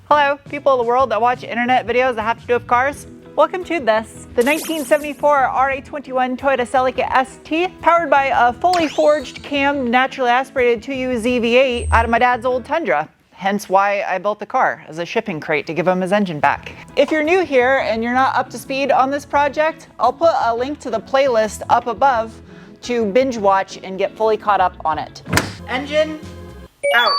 Hello, people of the world that watch internet videos that have to do with cars. Welcome to this. The 1974 RA21 Toyota Celica ST, powered by a fully forged cam naturally aspirated 2U ZV8 out of my dad's old Tundra. Hence why I built the car as a shipping crate to give him his engine back. If you're new here and you're not up to speed on this project, I'll put a link to the playlist up above to binge watch and get fully caught up on it. Engine out.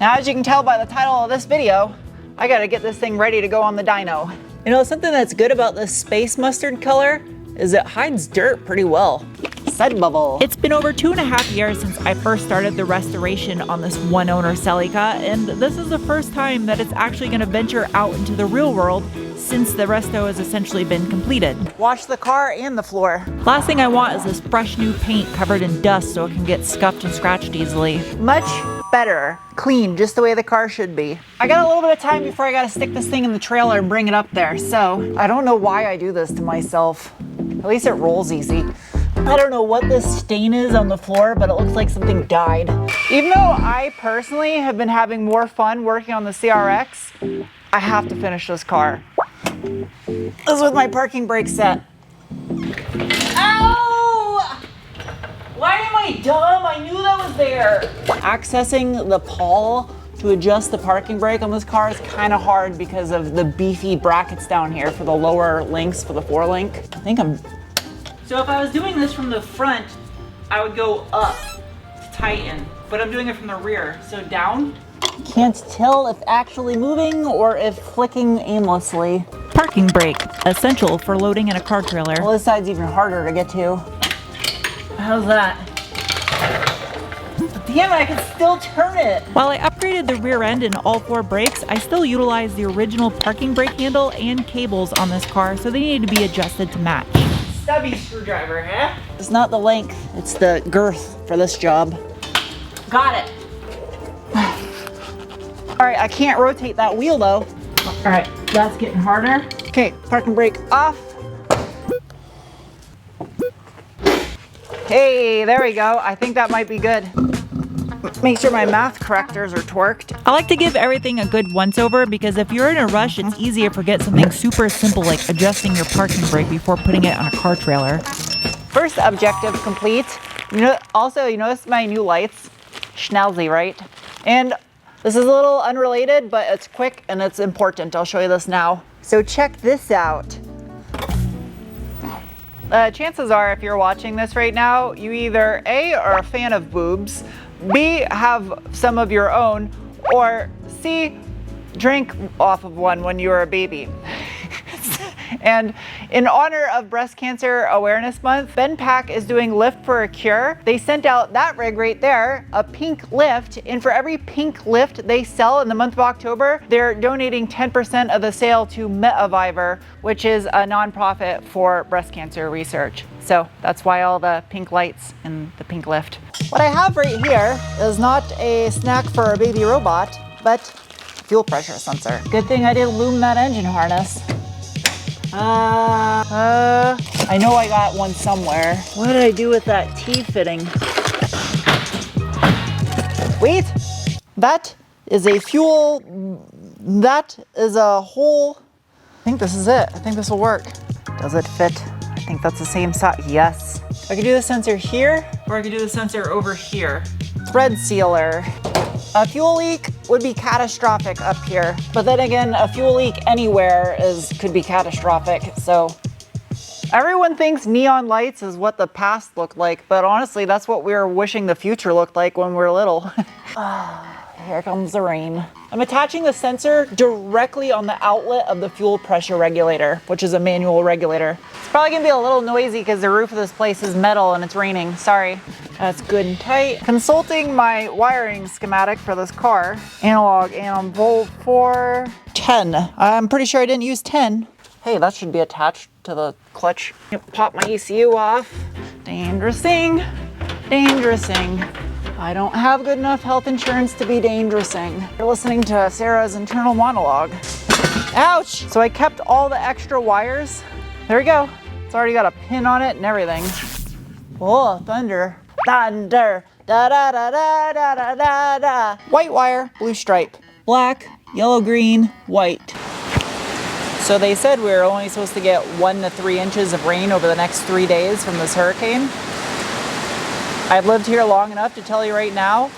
Now, as you can tell by the title of this video, I gotta get this thing ready to go on the dyno. You know, something that's good about this space mustard color is it hides dirt pretty well. Side bubble. It's been over 2.5 years since I first started the restoration on this one owner Celica, and this is the first time that it's actually gonna venture out into the real world since the resto has essentially been completed. Wash the car and the floor. Last thing I want is this fresh new paint covered in dust so it can get scuffed and scratched easily. Much better. Clean, just the way the car should be. I got a little bit of time before I gotta stick this thing in the trailer and bring it up there, so I don't know why I do this to myself. At least it rolls easy. I don't know what this stain is on the floor, but it looks like something died. Even though I personally have been having more fun working on the CRX, I have to finish this car. This is with my parking brake set. Ow! Why am I dumb? I knew that was there. Accessing the pawl to adjust the parking brake on this car is kind of hard because of the beefy brackets down here for the lower links for the 4-link. So if I was doing this from the front, I would go up to tighten, but I'm doing it from the rear, so down. Can't tell if actually moving or if flicking aimlessly. Parking brake, essential for loading in a car trailer. Well, this side's even harder to get to. How's that? Damn it, I can still turn it. While I upgraded the rear end and all 4 brakes, I still utilized the original parking brake handle and cables on this car, so they needed to be adjusted to match. Stubby screwdriver, huh? It's not the length, it's the girth for this job. Got it. All right, I can't rotate that wheel though. All right, that's getting harder. Okay, parking brake off. Hey, there we go. I think that might be good. Make sure my math correctors are torqued. I like to give everything a good once over because if you're in a rush, it's easy to forget something super simple like adjusting your parking brake before putting it on a car trailer. First objective complete. You notice my new lights? Schnauzy, right? And this is a little unrelated, but it's quick and it's important. I'll show you this now. So check this out. Chances are if you're watching this right now, you either A, are a fan of boobs, B, have some of your own, or C, drink off of one when you were a baby. And in honor of Breast Cancer Awareness Month, BenPack is doing Lift for a Cure. They sent out that rig right there, a pink lift, and for every pink lift they sell in the month of October, they're donating 10% of the sale to Metaviver, which is a nonprofit for breast cancer research. So that's why all the pink lights and the pink lift. What I have right here is not a snack for a baby robot, but fuel pressure sensor. Good thing I didn't loom that engine harness. I know I got one somewhere. What did I do with that T-fitting? Wait, that is a fuel, that is a hole. I think this is it. I think this will work. Does it fit? I think that's the same size. Yes. I could do the sensor here, or I could do the sensor over here. Thread sealer. A fuel leak would be catastrophic up here, but then again, a fuel leak anywhere could be catastrophic. So everyone thinks neon lights is what the past looked like, but honestly, that's what we were wishing the future looked like when we were little. Here comes the rain. I'm attaching the sensor directly on the outlet of the fuel pressure regulator, which is a manual regulator. It's probably gonna be a little noisy because the roof of this place is metal and it's raining. Sorry. That's good and tight. Consulting my wiring schematic for this car. Analog and volt for 10. I'm pretty sure I didn't use 10. Hey, that should be attached to the clutch. Pop my ECU off. Dangerous thing. Dangerous thing. I don't have good enough health insurance to be dangerousing. You're listening to Sarah's internal monologue. Ouch! So I kept all the extra wires. There we go. It's already got a pin on it and everything. Oh, thunder. Thunder. Da da da da da da da da. White wire, blue stripe. Black, yellow, green, white. So they said we were only supposed to get 1 to 3 inches of rain over the next 3 days from this hurricane. I've lived here long enough to tell you right now,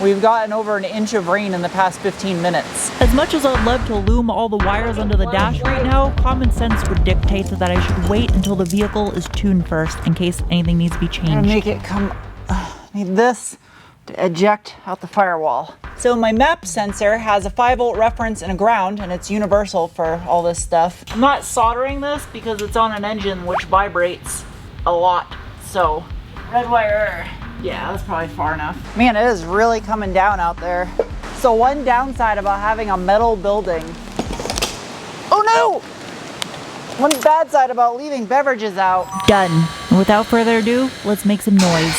we've gotten over 1 inch of rain in the past 15 minutes. As much as I'd love to loom all the wires under the dash right now, common sense would dictate that I should wait until the vehicle is tuned first in case anything needs to be changed. I'm gonna make it come, need this to eject out the firewall. So my map sensor has a 5-volt reference and a ground, and it's universal for all this stuff. I'm not soldering this because it's on an engine which vibrates a lot. So red wire, yeah, that's probably far enough. Man, it is really coming down out there. So one downside about having a metal building. Oh no! One bad side about leaving beverages out. Done. And without further ado, let's make some noise.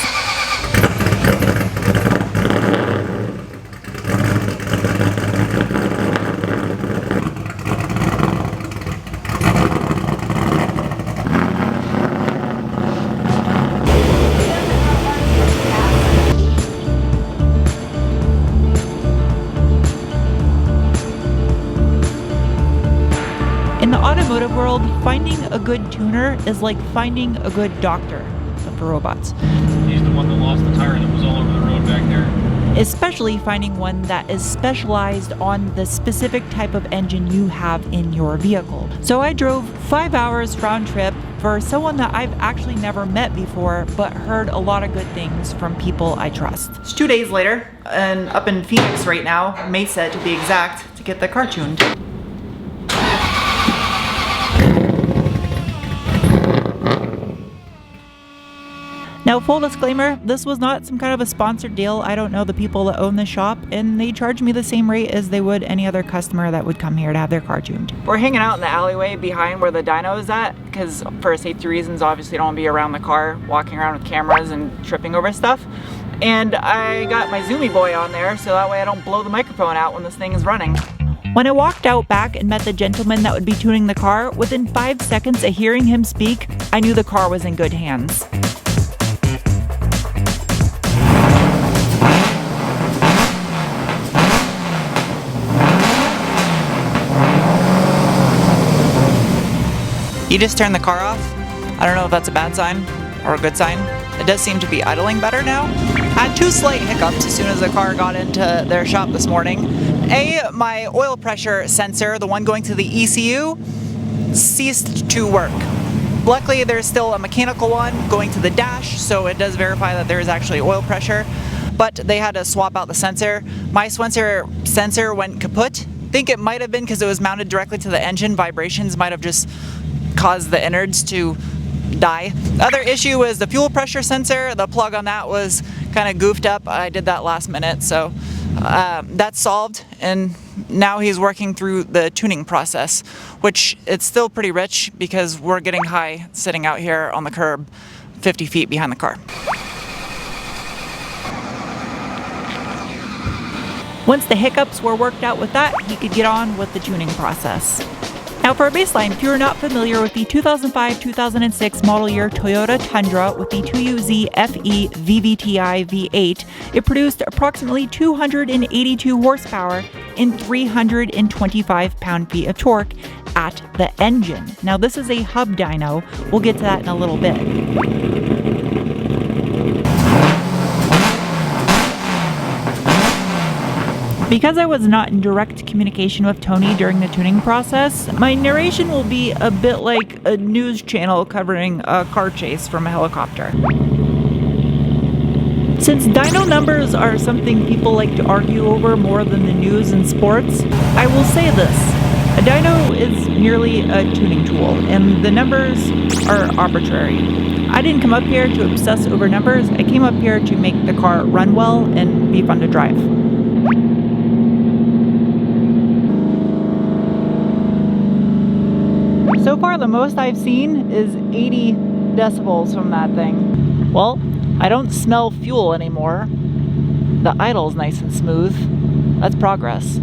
In the automotive world, finding a good tuner is like finding a good doctor, but for robots. He's the one that lost the tire that was all over the road back there. Especially finding one that is specialized on the specific type of engine you have in your vehicle. So I drove 5 hours round trip for someone that I've actually never met before, but heard a lot of good things from people I trust. It's 2 days later, and up in Phoenix right now, Mesa to be exact, to get the car tuned. Now, full disclaimer, this was not some kind of a sponsored deal. I don't know the people that own the shop, and they charge me the same rate as they would any other customer that would come here to have their car tuned. We're hanging out in the alleyway behind where the dyno is at, because for safety reasons, obviously don't want to be around the car, walking around with cameras and tripping over stuff. And I got my Zoomy boy on there, so that way I don't blow the microphone out when this thing is running. When I walked out back and met the gentleman that would be tuning the car, within 5 seconds of hearing him speak, I knew the car was in good hands. You just turned the car off. I don't know if that's a bad sign or a good sign. It does seem to be idling better now. I had 2 slight hiccups as soon as the car got into their shop this morning. My oil pressure sensor, the one going to the ECU, ceased to work. Luckily, there's still a mechanical one going to the dash, so it does verify that there is actually oil pressure, but they had to swap out the sensor. My sensor went kaput. I think it might have been because it was mounted directly to the engine. Vibrations might have just caused the innards to die. The other issue was the fuel pressure sensor. The plug on that was kind of goofed up. I did that last minute, so that's solved, and now he's working through the tuning process, which it's still pretty rich because we're getting high sitting out here on the curb 50 feet behind the car. Once the hiccups were worked out with that, he could get on with the tuning process. Now for a baseline, if you're not familiar with the 2005-2006 model year Toyota Tundra with the 2UZ FE VVTi V8, it produced approximately 282 horsepower and 325 pound-feet of torque at the engine. Now this is a hub dyno. We'll get to that in a little bit. Because I was not in direct communication with Tony during the tuning process, my narration will be a bit like a news channel covering a car chase from a helicopter. Since dyno numbers are something people like to argue over more than the news and sports, I will say this. A dyno is merely a tuning tool, and the numbers are arbitrary. I didn't come up here to obsess over numbers. I came up here to make the car run well and be fun to drive. So far, the most I've seen is 80 decibels from that thing. Well, I don't smell fuel anymore. The idle's nice and smooth. That's progress.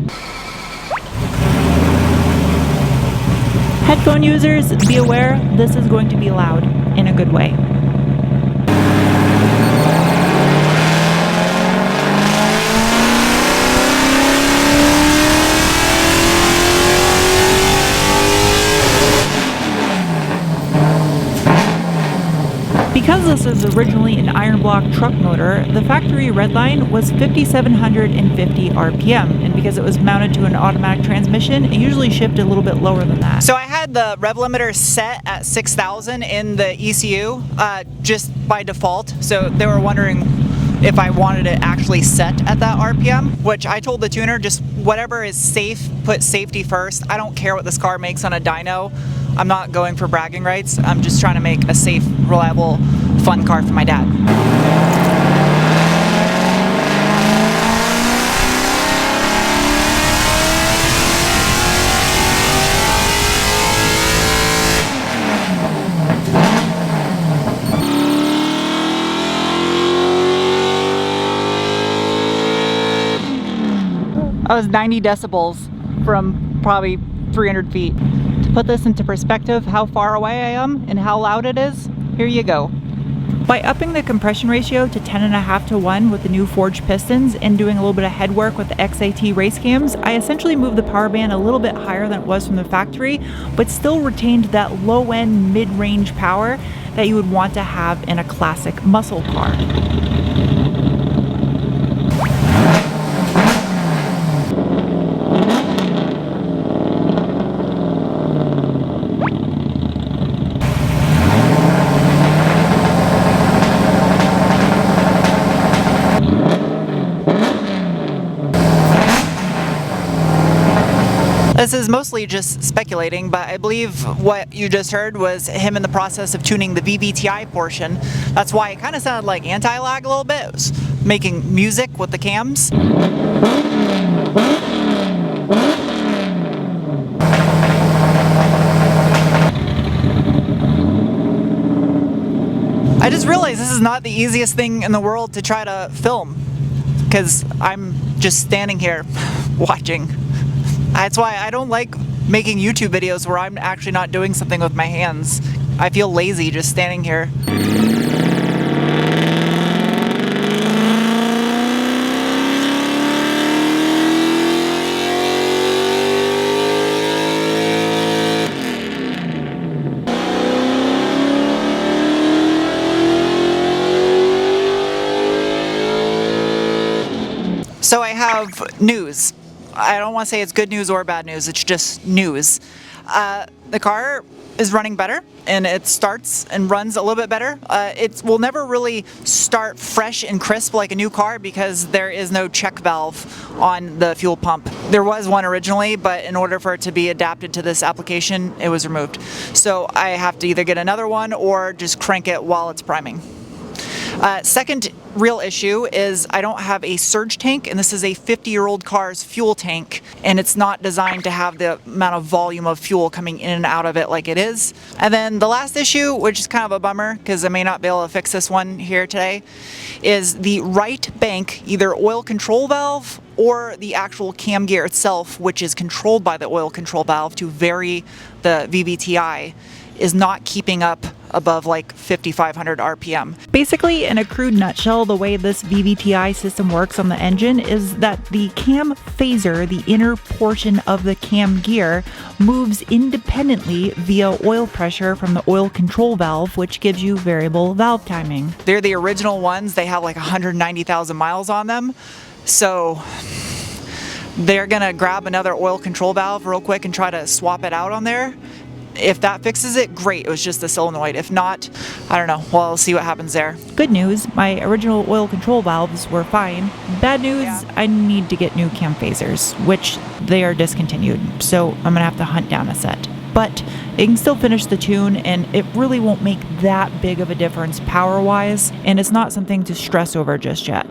Headphone users, be aware, this is going to be loud in a good way. this is originally an iron block truck motor, the factory redline was 5,750 RPM, and because it was mounted to an automatic transmission, it usually shipped a little bit lower than that. So I had the rev limiter set at 6,000 in the ECU just by default, so they were wondering if I wanted it actually set at that RPM, which I told the tuner, just whatever is safe, put safety first. I don't care what this car makes on a dyno. I'm not going for bragging rights. I'm just trying to make a safe, reliable, fun car for my dad. I was 90 decibels from probably 300 feet. To put this into perspective, how far away I am and how loud it is, here you go. By upping the compression ratio to 10.5 to 1 with the new forged pistons and doing a little bit of head work with the XAT race cams, I essentially moved the power band a little bit higher than it was from the factory, but still retained that low-end, mid-range power that you would want to have in a classic muscle car. This is mostly just speculating, but I believe what you just heard was him in the process of tuning the VVTi portion. That's why it kind of sounded like anti-lag a little bit. It was making music with the cams. I just realized this is not the easiest thing in the world to try to film, because I'm just standing here watching. That's why I don't like making YouTube videos where I'm actually not doing something with my hands. I feel lazy just standing here. So I have news. I don't want to say it's good news or bad news, it's just news. The car is running better, and it starts and runs a little bit better. It will never really start fresh and crisp like a new car because there is no check valve on the fuel pump. There was one originally, but in order for it to be adapted to this application, it was removed. So I have to either get another one or just crank it while it's priming. Second real issue is I don't have a surge tank, and this is a 50-year-old car's fuel tank, and it's not designed to have the amount of volume of fuel coming in and out of it like it is. And then the last issue, which is kind of a bummer because I may not be able to fix this one here today, is the right bank, either oil control valve or the actual cam gear itself, which is controlled by the oil control valve to vary the VVTi, is not keeping up above like 5,500 RPM. Basically, in a crude nutshell, the way this VVTi system works on the engine is that the cam phaser, the inner portion of the cam gear, moves independently via oil pressure from the oil control valve, which gives you variable valve timing. They're the original ones. They have like 190,000 miles on them. So they're gonna grab another oil control valve real quick and try to swap it out on there. If that fixes it, great, it was just the solenoid. If not, I don't know, well, we'll see what happens there. Good news, my original oil control valves were fine. Bad news, I need to get new cam phasers, which they are discontinued, so I'm gonna have to hunt down a set. But it can still finish the tune, and it really won't make that big of a difference power-wise, and it's not something to stress over just yet.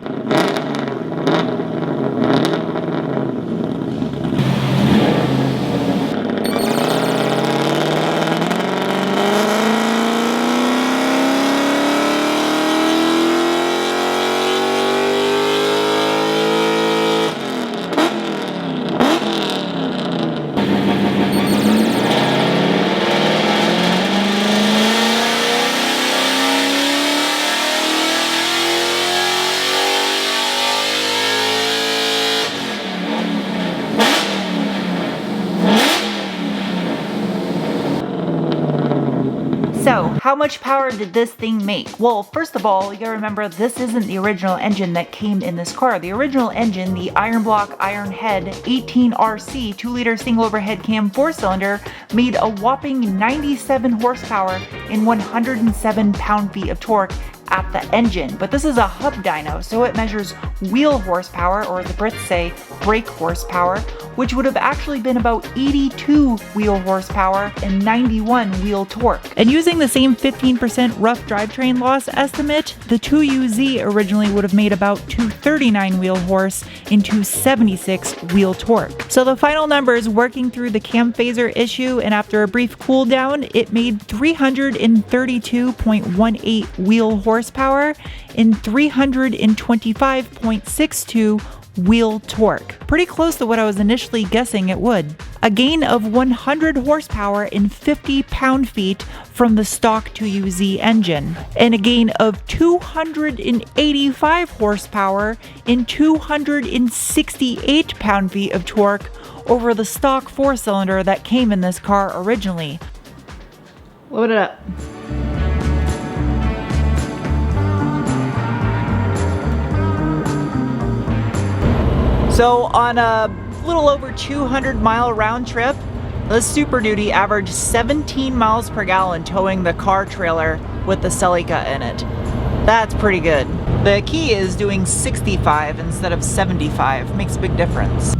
So, how much power did this thing make? Well, first of all, you gotta remember this isn't the original engine that came in this car. The original engine, the iron block, iron head 18RC 2-liter single overhead cam 4-cylinder, made a whopping 97 horsepower and 107 pound-feet of torque at the engine. But this is a hub dyno, so it measures wheel horsepower, or as the Brits say, brake horsepower, which would have actually been about 82 wheel horsepower and 91 wheel torque. And using the same 15% rough drivetrain loss estimate, the 2UZ originally would have made about 239 wheel horse and 276 wheel torque. So the final numbers, working through the cam phaser issue and after a brief cool down, it made 332.18 wheel horsepower and 325.62 wheel torque. Pretty close to what I was initially guessing it would. A gain of 100 horsepower and 50 pound-feet from the stock 2UZ engine, and a gain of 285 horsepower and 268 pound-feet of torque over the stock 4-cylinder that came in this car originally. Load it up. So on a little over 200-mile round trip, the Super Duty averaged 17 miles per gallon towing the car trailer with the Celica in it. That's pretty good. The key is doing 65 instead of 75. Makes a big difference.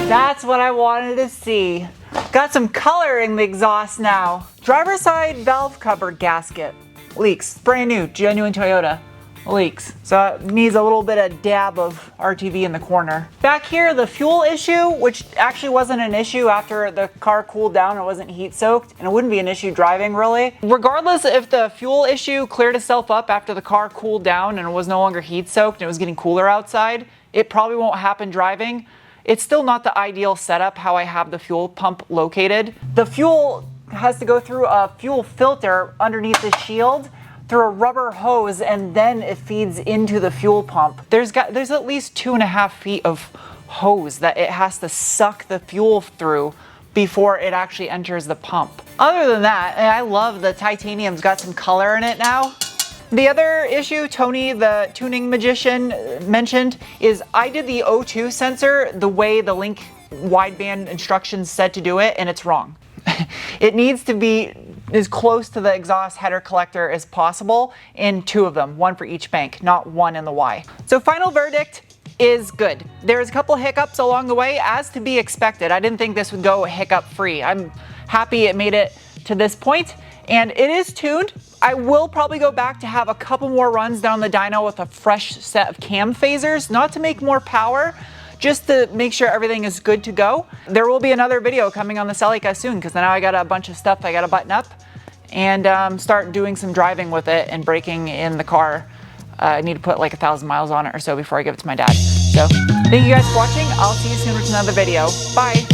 That's what I wanted to see. Got some color in the exhaust now. Driver's side valve cover gasket. Leaks. Brand new, genuine Toyota. Leaks. So it needs a little bit of dab of RTV in the corner. Back here, the fuel issue, which actually wasn't an issue after the car cooled down, it wasn't heat soaked, and it wouldn't be an issue driving really. Regardless if the fuel issue cleared itself up after the car cooled down and it was no longer heat soaked and it was getting cooler outside, it probably won't happen driving. It's still not the ideal setup how I have the fuel pump located. The fuel has to go through a fuel filter underneath the shield through a rubber hose, and then it feeds into the fuel pump. There's at least 2.5 feet of hose that it has to suck the fuel through before it actually enters the pump. Other than that, I love the titanium's got some color in it now. The other issue Tony, the tuning magician, mentioned is I did the O2 sensor the way the Link wideband instructions said to do it, and it's wrong. It needs to be as close to the exhaust header collector as possible in 2 of them, 1 for each bank, not 1 in the Y. So final verdict is good. There's a couple hiccups along the way, as to be expected. I didn't think this would go hiccup free. I'm happy it made it to this point, and it is tuned. I will probably go back to have a couple more runs down the dyno with a fresh set of cam phasers, not to make more power, just to make sure everything is good to go. There will be another video coming on the Celica soon, because now I got a bunch of stuff I got to button up and start doing some driving with it and braking in the car. I need to put like 1,000 miles on it or so before I give it to my dad. So thank you guys for watching. I'll see you soon with another video. Bye.